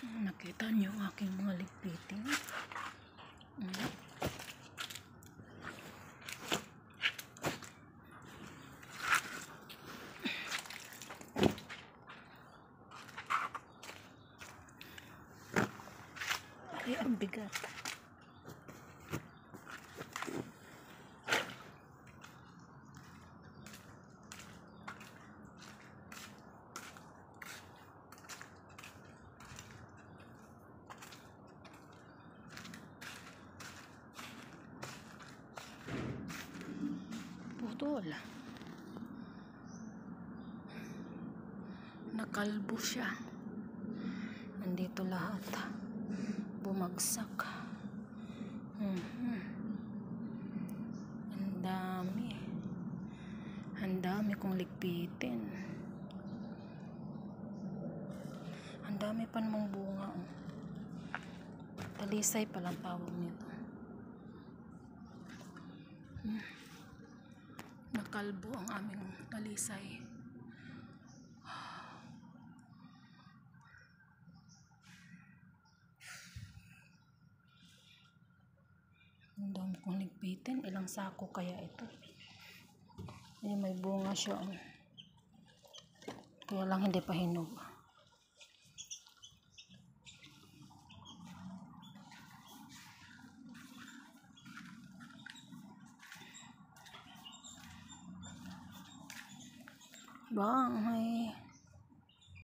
Nakita niyo ang aking mga ligpitin. Ay, ang bigat. Putol. Nakalbo siya. Nandito lahat. Bumagsak. Ang dami. Ang dami kong ligpitin. Ang dami pa namang bunga. Talisay palang tawag nito. Nakalbo ang aming talisay. Ang dami kong ligpitin. Ilang sako kaya ito? Ay, may bunga siya. Kaya lang hindi pa hinog. Bang, may